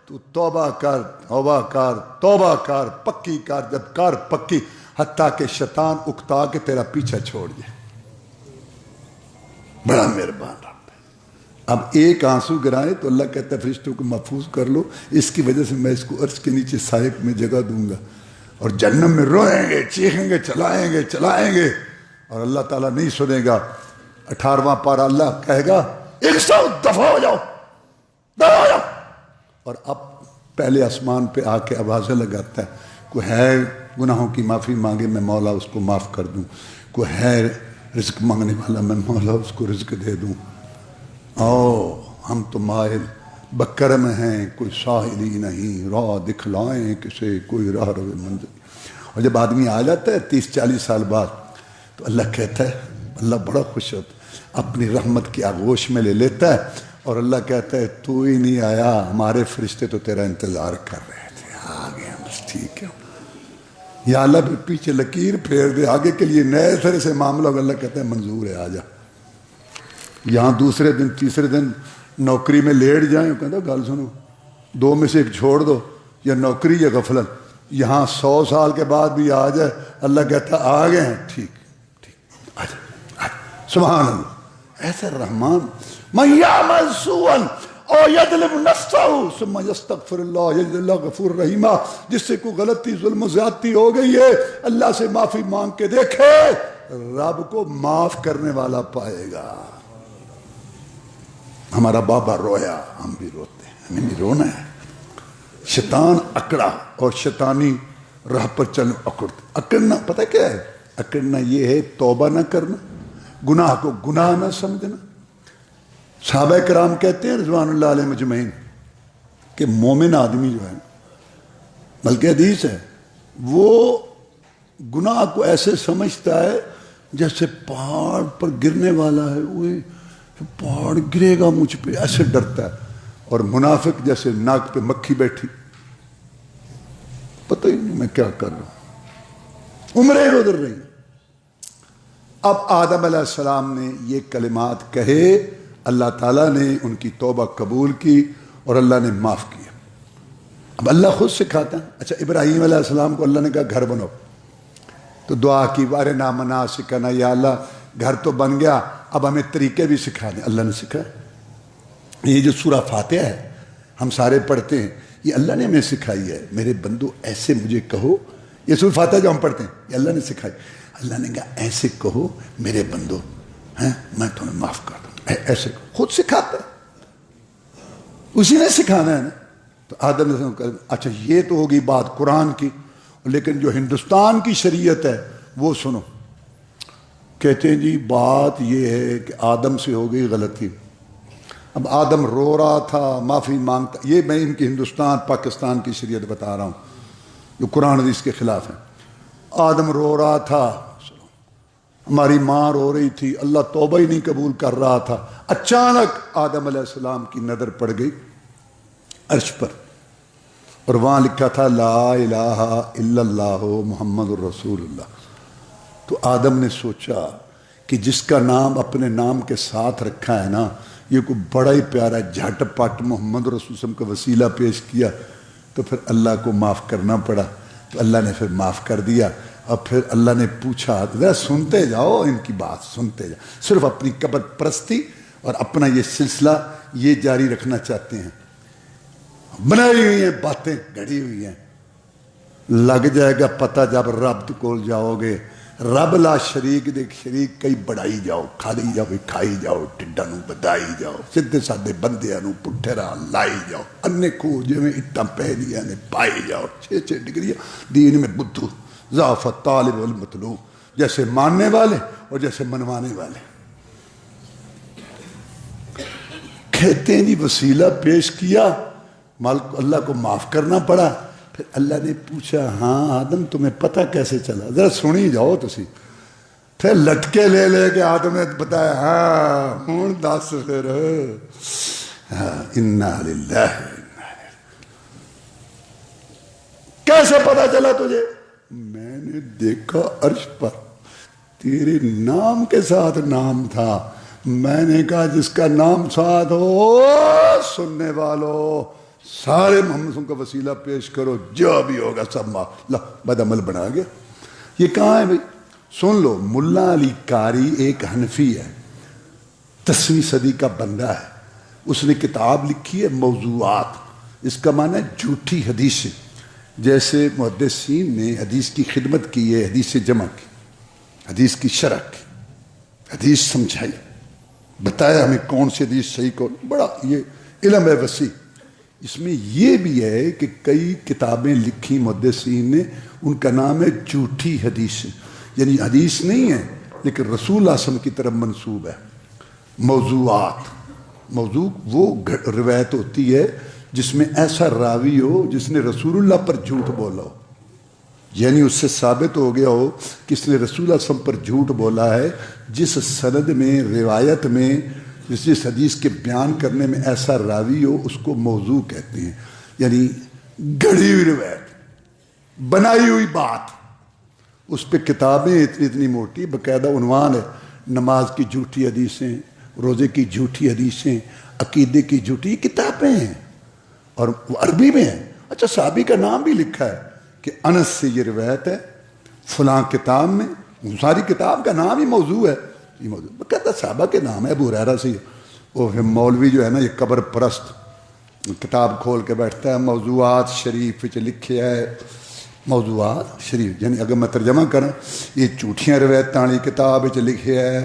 تو توبہ کر، توبہ کر، توبہ کر، پکی کر. جب کر پکی، حتیٰ کہ شیطان اکتا کے تیرا پیچھا چھوڑ جائے. بڑا مہربان رب ہے. اب ایک آنسو گرائے تو اللہ کہتا ہے فرشتوں کو محفوظ کر لو، اس کی وجہ سے میں اس کو عرش کے نیچے سائے میں جگہ دوں گا، اور جہنم میں روئیں گے، چیخیں گے، چلائیں گے، چلائیں گے، اور اللہ تعالیٰ نہیں سنے گا. 18واں پارہ اللہ کہے گا 100 دفعہ ہو جاؤ، دفعہ ہو جاؤ. اور اب پہلے آسمان پہ آ کے آوازیں لگاتا ہے، کوئی ہے گناہوں کی معافی مانگے میں مولا اس کو معاف کر دوں، کوئی ہے رزق مانگنے والا میں مولا اس کو رزق دے دوں. او ہم تو مائل بکرم ہیں، کوئی ساحلی نہیں، راہ دکھلائیں کسے کوئی راہ رو منزل. اور جب آدمی آ جاتا ہے 30-40 سال بعد تو اللہ کہتا ہے، اللہ بڑا خوش ہوتا ہے، اپنی رحمت کی آغوش میں لے لیتا ہے، اور اللہ کہتا ہے تو ہی نہیں آیا، ہمارے فرشتے تو تیرا انتظار کر رہے تھے، آ گیا بس ٹھیک ہے. یا اللہ بھی پیچھے لکیر پھیر دے، آگے کے لیے نئے طرح سے معاملہ ہوگا. اللہ کہتا ہے منظور ہے، آ جا. یہاں دوسرے دن تیسرے دن نوکری میں لیٹ جائیں، کہتا گل سنو 2 میں سے ایک چھوڑ دو، یا نوکری یا غفلت. یہاں 100 سال کے بعد بھی آ جائے، اللہ کہتا آ گئے ہیں، ٹھیک ٹھیک، آ جا. سبحان اللہ. ایسا رحمان. من یعمل سوءا او یظلم نفسہ ثم یستغفر اللہ یجد اللہ غفور رحیمہ. جس سے کوئی غلطی، ظلم و زیادتی ہو گئی ہے، اللہ سے معافی مانگ کے دیکھے، رب کو معاف کرنے والا پائے گا. ہمارا بابا رویا، ہم بھی روتے ہیں، ہمیں بھی رونا ہے. شیطان اکڑا، اور شیطانی راہ پر چلنا اکڑنا پتہ کیا ہے؟ اکڑنا یہ ہے توبہ نہ کرنا، گناہ کو گناہ نہ سمجھنا. صحابہ کرام کہتے ہیں رضوان اللہ علیہ مجمعین کہ مومن آدمی جو ہے، بلکہ حدیث ہے، وہ گناہ کو ایسے سمجھتا ہے جیسے پہاڑ پر گرنے والا ہے، وہ پہاڑ گرے گا مجھ پہ، ایسے ڈرتا ہے. اور منافق جیسے ناک پہ مکھی بیٹھی، پتہ ہی نہیں میں کیا کر رہا ہوں، عمریں گزر رہی. اب آدم علیہ السلام نے یہ کلمات کہے، اللہ تعالیٰ نے ان کی توبہ قبول کی اور اللہ نے معاف کیا. اب اللہ خود سکھاتا ہے. اچھا ابراہیم علیہ السلام کو اللہ نے کہا گھر بناؤ، تو دعا کی وارنا مناسکنا، یا اللہ گھر تو بن گیا، اب ہمیں طریقے بھی سکھا دیں. اللہ نے سکھایا. یہ جو سورہ فاتحہ ہے ہم سارے پڑھتے ہیں، یہ اللہ نے ہمیں سکھائی ہے. میرے بندو ایسے مجھے کہو، یہ سورہ فاتحہ جو ہم پڑھتے ہیں یہ اللہ نے سکھائی. اللہ نے کہا ایسے کہو میرے بندو، میں تمہیں معاف کر دوں. ایسے خود سکھاتا ہے، اسی نے سکھانا ہے نا. تو آدم نے کہا اچھا یہ تو ہوگی بات قرآن کی، لیکن جو ہندوستان کی شریعت ہے وہ سنو. کہتے ہیں جی بات یہ ہے کہ آدم سے ہو گئی غلطی. اب آدم رو رہا تھا، معافی مانگتا. یہ میں ان کی ہندوستان پاکستان کی شریعت بتا رہا ہوں جو قرآن حدیث کے خلاف ہے. آدم رو رہا تھا، ہماری ماں رو رہی تھی، اللہ توبہ ہی نہیں قبول کر رہا تھا. اچانک آدم علیہ السلام کی نظر پڑ گئی عرش پر، اور وہاں لکھا تھا لا الہ الا اللہ محمد الرسول اللہ. تو آدم نے سوچا کہ جس کا نام اپنے نام کے ساتھ رکھا ہے نا، یہ کوئی بڑا ہی پیارا، جھٹ پٹ محمد رسول اللہ کا وسیلہ پیش کیا، تو پھر اللہ کو معاف کرنا پڑا. تو اللہ نے پھر معاف کر دیا. اور پھر اللہ نے پوچھا، ذرا سنتے جاؤ ان کی بات، سنتے جاؤ. صرف اپنی قبر پرستی اور اپنا یہ سلسلہ یہ جاری رکھنا چاہتے ہیں. بنائی ہوئی ہیں باتیں گھڑی ہوئی ہیں. لگ جائے گا پتہ جب رب کول جاؤ گے. رب لا شریک دے شریک کئی بڑائی جاؤ, کھائی جاؤ, کھائی جاؤ, ٹڈاں نوں بدائی جاؤ, سیدھے سادے بندیاں نوں پٹھے راہ لائی جاؤ, انے کو جویں اٹاں پہ دیاں نے پائی جاؤ. 6 ڈگریاں دین میں بدھو ضعف طالب والمطلوب, جیسے ماننے والے اور جیسے منوانے والے. کہتے ہیں جی وسیلہ پیش کیا, مالک اللہ کو معاف کرنا پڑا. پھر اللہ نے پوچھا ہاں آدم تمہیں پتہ کیسے چلا, ذرا سنی جاؤ تسی. پھر لٹکے لے لے کے آدم نے بتایا ہاں ہوں دس پھر. انا للہ کیسے پتہ چلا تجھے؟ میں نے دیکھا عرش پر تیرے نام کے ساتھ نام تھا. میں نے کہا جس کا نام ساتھ ہو سننے والوں سارے محمد کا وسیلہ پیش کرو, جو بھی ہوگا سب بد عمل بنا گیا. یہ کہاں ہے بھائی؟ سن لو, ملا علی قاری ایک حنفی ہے, 10ویں صدی کا بندہ ہے. اس نے کتاب لکھی ہے موضوعات, اس کا معنی ہے جھوٹی حدیثیں. جیسے محدثین نے حدیث کی خدمت کی ہے, حدیث جمع کی, حدیث کی شرح کی, حدیث سمجھائی, بتایا ہمیں کون سی حدیث صحیح کون. بڑا یہ علم ہے وسیع. اس میں یہ بھی ہے کہ کئی کتابیں لکھی محدثین نے, ان کا نام ہے جھوٹی حدیث, یعنی حدیث نہیں ہے لیکن رسول اللہ صلی اللہ علیہ وسلم کی طرف منسوب ہے. موضوعات, موضوع وہ روایت ہوتی ہے جس میں ایسا راوی ہو جس نے رسول اللہ پر جھوٹ بولا ہو, یعنی اس سے ثابت ہو گیا ہو کہ اس نے رسول اللہ صلی اللہ علیہ وسلم پر جھوٹ بولا ہے. جس سند میں روایت میں جس حدیث کے بیان کرنے میں ایسا راوی ہو اس کو موضوع کہتے ہیں, یعنی گڑھی ہوئی روایت, بنائی ہوئی بات. اس پہ کتابیں اتنی موٹی باقاعدہ عنوان ہے, نماز کی جھوٹی حدیثیں, روزے کی جھوٹی حدیثیں, عقیدے کی جھوٹی کتابیں ہیں اور عربی میں ہیں. اچھا صحابی کا نام بھی لکھا ہے کہ انس سے یہ روایت ہے فلاں کتاب میں, ساری کتاب کا نام ہی موضوع ہے. یہ موضوع کہتا صحابہ کے نام ہے, ابو ہریرہ سے. وہ مولوی جو ہے نا یہ قبر پرست, کتاب کھول کے بیٹھتا ہے موضوعات شریف لکھے ہے. موضوعات شریف یعنی اگر میں ترجمہ کروں یہ جھوٹیاں روایتاں والی کتاب لکھے ہے.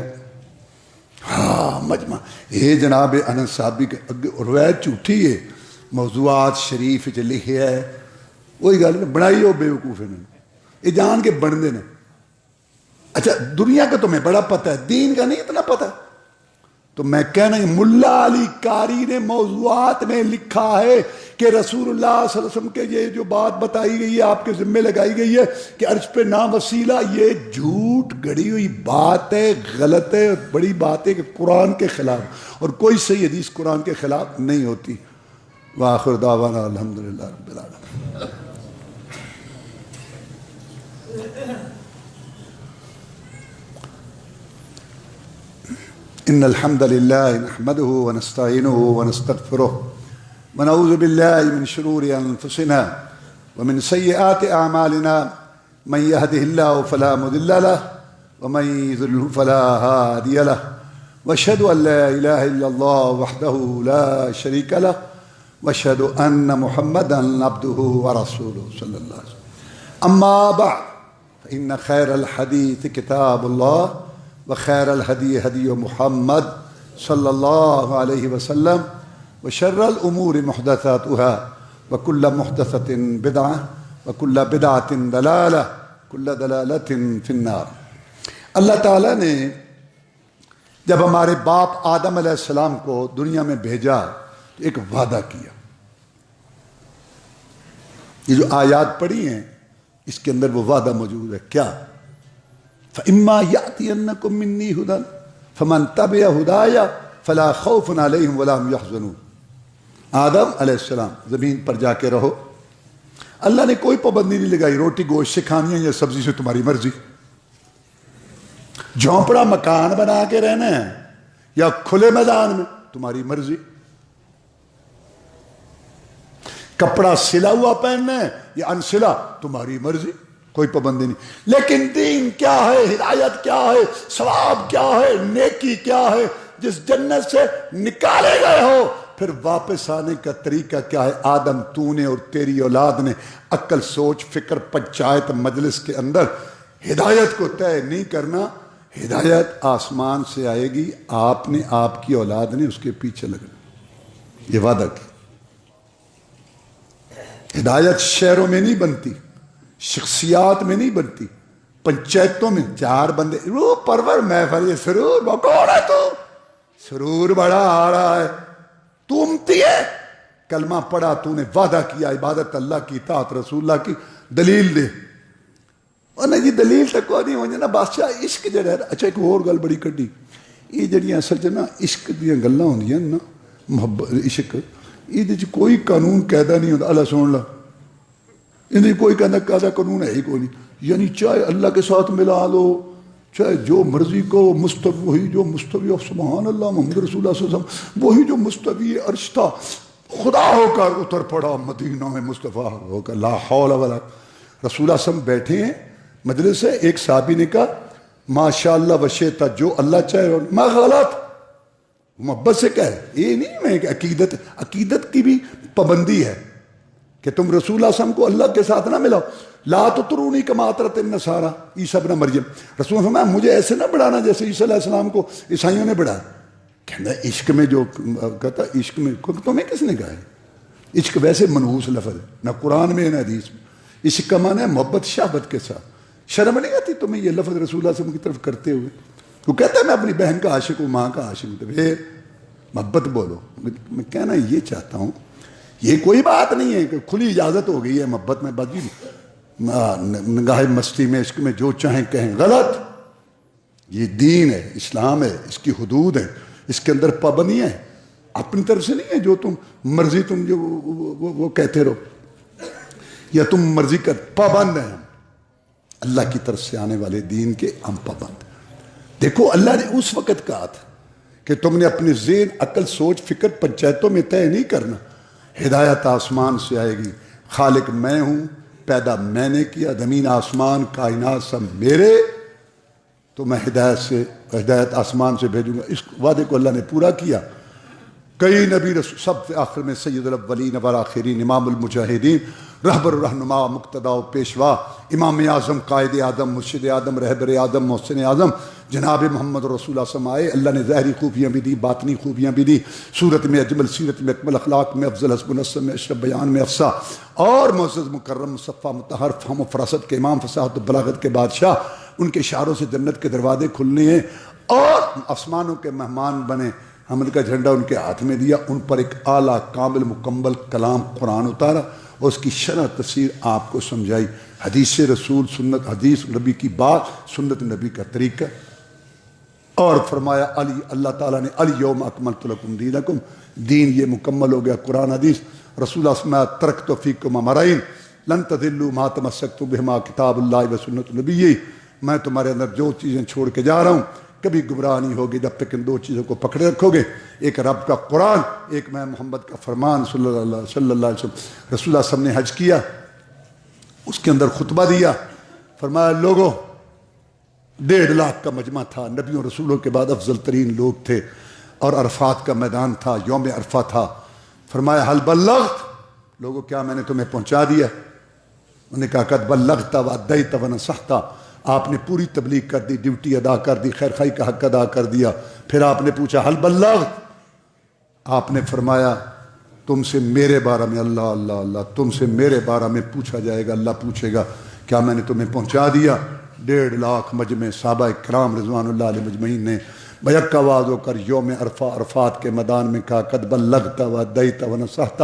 ہاں مجمع یہ جناب انس صحابی کے روایت جھوٹی ہے, موضوعات شریف لکھے ہے. وہی گل بنائی ہو بے وقوف نے, یہ جان کے بنتے ہیں. اچھا دنیا کا تمہیں بڑا پتہ ہے, دین کا نہیں اتنا پتہ. تو میں کہنا ملا علی قاری نے موضوعات میں لکھا ہے کہ رسول اللہ صلی اللہ علیہ وسلم کے یہ جو بات بتائی گئی ہے آپ کے ذمہ لگائی گئی ہے کہ عرش پہ نام وسیلہ, یہ جھوٹ گڑی ہوئی بات ہے, غلط ہے, بڑی بات ہے کہ قرآن کے خلاف, اور کوئی صحیح حدیث قرآن کے خلاف نہیں ہوتی. وآخر دعوانا الحمدللہ رب العالمین. إن الحمد لله نحمده ونستعينه ونستغفره ونعوذ بالله من شرور أنفسنا ومن سيئات أعمالنا. من يهده الله فلا مضل له ومن يضلل فلا هادي له. وأشهد أن لا إله إلا الله وحده لا شريك له وأشهد أن محمدا عبده ورسوله صلى الله عليه وسلم. أما بعد فإن خير الحديث كتاب الله وخير الهدي هدي محمد صلى الله عليه وسلم وشر الأمور محدثاتها وكل محدثة بدعة وكل بدعة ضلالة كل ضلالة في النار. اللہ تعالیٰ نے جب ہمارے باپ آدم علیہ السلام کو دنیا میں بھیجا تو ایک وعدہ کیا. یہ جو آیات پڑھی ہیں اس کے اندر وہ وعدہ موجود ہے. کیا؟ فَإِمَّا يَأْتِيَنَّكُم مِّنِّي هُدًى فَمَن تَبِعَ هُدَايَ فَلَا خَوْفٌ عَلَيْهِمْ وَلَا هُمْ يَحْزَنُونَ. آدم علیہ السلام زمین پر جا کے رہو, اللہ نے کوئی پابندی نہیں لگائی روٹی گوشت سے کھانی ہے یا سبزی سے, تمہاری مرضی. جھونپڑا مکان بنا کے رہنا ہے یا کھلے میدان میں, تمہاری مرضی. کپڑا سلا ہوا پہننا ہے یا انسلا, تمہاری مرضی, کوئی پابندی نہیں. لیکن دین کیا ہے, ہدایت کیا ہے, ثواب کیا ہے, نیکی کیا ہے, جس جنت سے نکالے گئے ہو، پھر واپس آنے کا طریقہ کیا ہے؟ آدم تو نے اور تیری اولاد نے عقل، سوچ، فکر، پنچایت مجلس کے اندر ہدایت کو طے نہیں کرنا. ہدایت آسمان سے آئے گی، آپ نے، آپ کی اولاد نے اس کے پیچھے لگنا. یہ وعدہ کی. ہدایت شہروں میں نہیں بنتی، شخصیات میں نہیں بنتی، پنچایتوں میں 4 بندے روح پرور محفل سرور بکوڑا، تو سرور بڑا آ رہا ہے، تو امتی ہے، کلمہ پڑھا، تو نے وعدہ کیا عبادت اللہ کی، اطاعت رسول اللہ کی، دلیل دے. اور نہیں جی دلیل تک کو نہیں ہونے نا بادشاہ عشق جڑا ہے. اچھا ایک اور گل بڑی کڈی، یہ جڑیاں اصل چ نا عشق دیاں گلاں ہوندیاں نا، محبت عشق، یہ کوئی قانون قاعدہ نہیں ہوتا. اللہ سن لا، ان کوئی قاعدہ قانون ہے ہی کوئی نہیں. یعنی چاہے اللہ کے ساتھ ملا لو، چاہے جو مرضی کو، مستوی وہی جو مستوی سبحان اللہ محمد رسول اللہ صلی اللہ علیہ وسلم، وہی جو مستوی عرش تھا، خدا ہو کر اتر پڑا مدینہ میں مصطفیٰ ہو کر. لا حول ولا. رسول اللہ صلی اللہ علیہ وسلم بیٹھے ہیں مجلس سے، ایک صحابی نے کہا ماشاء اللہ وشیتا، جو اللہ چاہے. اور ما غلط، محبت سے کہے، یہ نہیں میں عقیدت کی بھی پابندی ہے کہ تم رسول اللہ صلی اللہ علیہ وسلم کو اللہ کے ساتھ نہ ملاؤ. لا تطرونی کما اطرت النصارى، عیسیٰ ابن مریم. رسول اللہ فرمایا مجھے ایسے نہ بڑھانا جیسے عیسیٰ علیہ السلام کو عیسائیوں نے بڑھایا. کہنا عشق میں جو کہتا، عشق میں تمہیں کس نے کہا ہے؟ عشق ویسے منحوس لفظ ہے، نہ قرآن میں نہ حدیث میں. عشق کا معنی ہے محبت شہوت کے ساتھ. شرم نہیں آتی تمہیں یہ لفظ رسول اللہ صلی اللہ علیہ وسلم کی طرف کرتے ہوئے؟ وہ کہتا ہے میں اپنی بہن کا عاشق ہوں، ماں کا عاشق ہوں. پھر محبت بولو. میں کہنا یہ چاہتا ہوں، یہ کوئی بات نہیں ہے کہ کھلی اجازت ہو گئی ہے محبت میں، بس نگاہ مستی میں عشق میں جو چاہیں کہیں. غلط. یہ دین ہے، اسلام ہے، اس کی حدود ہیں، اس کے اندر پابندیاں ہیں. اپنی طرف سے نہیں ہے جو تم مرضی، تم جو وہ کہتے رہو، یا تم مرضی کر. پابند ہیں ہم اللہ کی طرف سے آنے والے دین کے، ہم پابند. دیکھو اللہ نے اس وقت کہا تھا کہ تم نے اپنی ذہن، عقل، سوچ، فکر پنچایتوں میں طے نہیں کرنا. ہدایت آسمان سے آئے گی. خالق میں ہوں، پیدا میں نے کیا، زمین آسمان کائنات سب میرے. تو میں ہدایت آسمان سے بھیجوں گا. اس وعدے کو اللہ نے پورا کیا. کئی نبی رسول، سب سے آخر میں سید الاولین والآخرین، امام المجاہدین، رہبر الرہنما، مقتدا و پیشوا، امام اعظم، قائد اعظم، مرشد اعظم، رہبر اعظم، محسن اعظم جناب محمد رسول اللہ صلی اللہ علیہ وسلم آئے. اللہ نے ظاہری خوبیاں بھی دی، باطنی خوبیاں بھی دی. صورت میں اجمل، سیرت میں اکمل، اخلاق میں افضل، حسب نسب میں اشرف، بیان میں افصح، اور معزز مکرم مصفہ مطہر، فہم و فراست کے امام، فصاحت و بلاغت کے بادشاہ. ان کے اشاروں سے جنت کے دروازے کھلنے ہیں اور آسمانوں کے مہمان بنے. حمد کا جھنڈا ان کے ہاتھ میں دیا. ان پر ایک اعلیٰ کامل مکمل کلام قرآن اتارا اور اس کی شرح تفسیر آپ کو سمجھائی. حدیث رسول، سنت، حدیث نبی کی بات، سنت نبی کا طریقہ. اور فرمایا علی، اللہ تعالیٰ نے الیوم اکملت لکم دینکم، دین یہ مکمل ہو گیا. قرآن حدیث. رسول اللہ صلی اللہ علیہ وسلم ترکت فیکم امرین لن تضلوا ما تمسکتم بہما کتاب اللہ و سنت نبی. میں تمہارے اندر جو چیزیں چھوڑ کے جا رہا ہوں کبھی گمراہ نہیں ہوگی جب تک ان 2 چیزوں کو پکڑے رکھو گے. ایک رب کا قرآن، ایک میں محمد کا فرمان صلی اللہ علیہ وسلم. رسول اللہ صلی اللہ علیہ وسلم نے حج کیا، اس کے اندر خطبہ دیا. فرمایا لوگوں، 1.5 لاکھ کا مجمع تھا، نبیوں رسولوں کے بعد افضل ترین لوگ تھے، اور عرفات کا میدان تھا، یوم عرفہ تھا. فرمایا حل بلغت، لوگوں کیا میں نے تمہیں پہنچا دیا؟ انہوں نے کہا قد بلغت وادیت ونصحت، آپ نے پوری تبلیغ کر دی، ڈیوٹی ادا کر دی، خیر خائی کا حق ادا کر دیا. پھر آپ نے پوچھا حل بلغت، آپ نے فرمایا تم سے میرے بارے میں، اللہ اللہ اللہ، تم سے میرے بارے میں پوچھا جائے گا. اللہ پوچھے گا کیا میں نے تمہیں پہنچا دیا؟ 1.5 لاکھ مجمع صحابہ کرام رضوان اللہ علیہ مجمعین نے بیک آواز ہو کر یوم عرفہ عرفات کے میدان میں کہا قد بلغت وادیت ونصحت.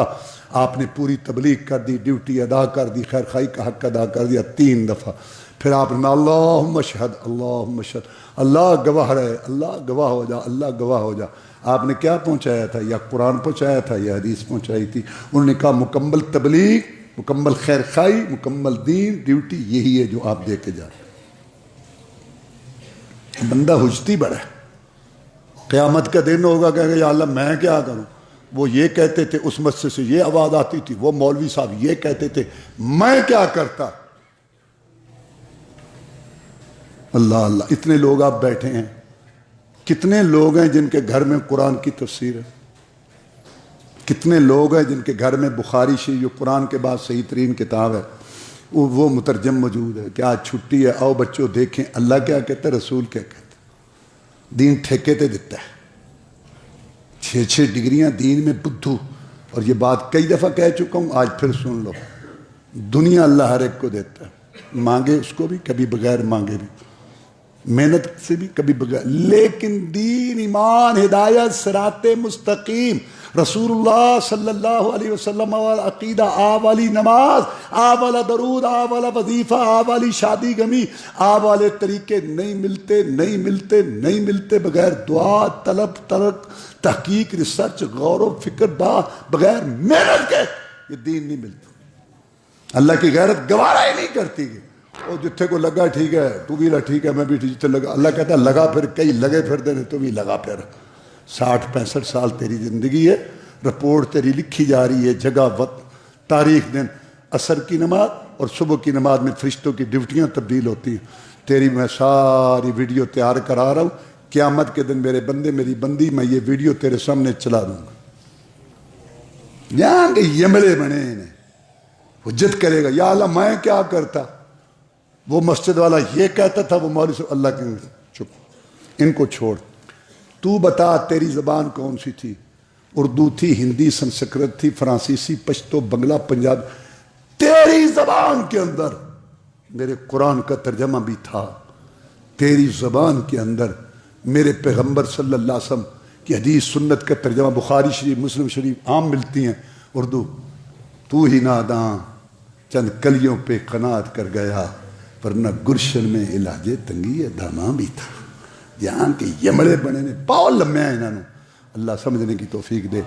آپ نے پوری تبلیغ کر دی، ڈیوٹی ادا کر دی، خیر خائی کا حق ادا کر دیا 3 دفعہ. پھر آپ نے اللہم اشہد، اللہم اشہد، اللہ گواہ رہے، اللہ گواہ ہو جا، اللہ گواہ ہو جا. آپ نے کیا پہنچایا تھا؟ یا قرآن پہنچایا تھا یا حدیث پہنچائی تھی؟ انہوں نے کہا مکمل تبلیغ، مکمل خیر خائی، مکمل دین، ڈیوٹی یہی ہے جو آپ دے کے جا رہے. بندہ حجتی بڑا ہے. قیامت کا دن ہوگا کہے گا یا اللہ میں کیا کروں؟ وہ یہ کہتے تھے، اس مسجد سے یہ آواز آتی تھی، وہ مولوی صاحب یہ کہتے تھے، میں کیا کرتا؟ اللہ اللہ. اتنے لوگ آپ بیٹھے ہیں، کتنے لوگ ہیں جن کے گھر میں قرآن کی تفسیر ہے؟ کتنے لوگ ہیں جن کے گھر میں بخاری شریف جو قرآن کے بعد صحیح ترین کتاب ہے وہ مترجم موجود ہے کہ آج چھٹی ہے، آؤ بچوں دیکھیں اللہ کیا کہتا ہے، رسول کیا کہتا ہے۔ دین ٹھیکے تے دیتا ہے، 6 ڈگریاں دین میں بدھو، اور یہ بات کئی دفعہ کہہ چکا ہوں، آج پھر سن لو۔ دنیا اللہ ہر ایک کو دیتا ہے، مانگے اس کو بھی، کبھی بغیر مانگے بھی، محنت سے بھی، کبھی بغیر، لیکن دین، ایمان، ہدایت، صراط مستقیم، رسول اللہ صلی اللہ علیہ وسلم والا عقیدہ، آپ والی نماز، آپ والا درود، آپ والا وظیفہ، آپ والی شادی غمی، آپ والے طریقے نہیں ملتے بغیر دعا، طلب، ترک، تحقیق، ریسرچ، غور و فکر، بغیر محنت کے یہ دین نہیں ملتا۔ اللہ کی غیرت گوارا ہی نہیں کرتی کہ وہ جتھے کو لگا ٹھیک ہے، تو بھی ٹھیک ہے، میں بھی جتھے لگا۔ اللہ کہتا ہے لگا پھر، کئی لگے پھر دینے، تو بھی لگا پھر۔ 60-65 سال تیری زندگی ہے، رپورٹ تیری لکھی جا رہی ہے، جگہ، وقت، تاریخ، دن، عصر کی نماز اور صبح کی نماز میں فرشتوں کی ڈیوٹیاں تبدیل ہوتی ہیں۔ تیری میں ساری ویڈیو تیار کرا رہا ہوں، قیامت کے دن میرے بندے، میری بندی، میں یہ ویڈیو تیرے سامنے چلا دوں گا۔ یہاں کے یملے بنے انہیں حجت کرے گا، یا اللہ میں کیا کرتا، وہ مسجد والا یہ کہتا تھا، وہ مولوی صاحب، اللہ کے چپ، ان کو چھوڑ، تو بتا تیری زبان کون سی تھی؟ اردو تھی، ہندی، سنسکرت تھی، فرانسیسی، پشتو، بنگلہ، پنجاب، تیری زبان کے اندر میرے قرآن کا ترجمہ بھی تھا، تیری زبان کے اندر میرے پیغمبر صلی اللہ علیہ وسلم کی حدیث سنت کا ترجمہ، بخاری شریف، مسلم شریف عام ملتی ہیں اردو۔ تو ہی ناداں چند کلیوں پہ قناعت کر گیا، ورنہ گلشن میں علاج تنگی داماں بھی تھا۔ یہاں کے یمڑے بنے نے پاؤ لمے ہیں انہوں نے، اللہ سمجھنے کی توفیق دے۔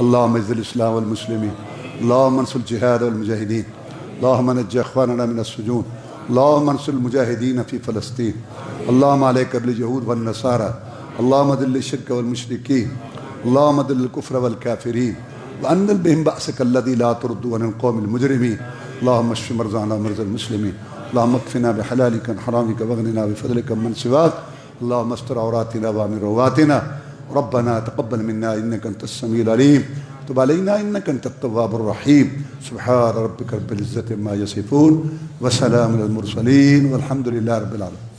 اللہم اعز الاسلام والمسلمین، اللہم انصر الجہاد والمجاہدین، اللہم نجی اخواننا من السجون، اللہم انصر المجاہدین فی فلسطین، اللہم علیک بالیہود والنصارى، اللہم اذل الشرک والمشرکین، اللہم اذل الکفر والکافرین، وانزل بهم بأسک الذی لا ترد عن القوم المجرمین، اللہم اشف مرضانا ومرضى المسلمین، اللہم اکفنا بحلالک عن حرامک واغننا بفضلک من سواک، اللہم استر عوراتنا وامن رواتنا، ربنا تقبل منا انك انت السميع العليم، تب علينا انك انت التواب الرحيم، سبحان ربك رب العزة عما يصفون وسلام على المرسلين والحمد لله رب العالمين۔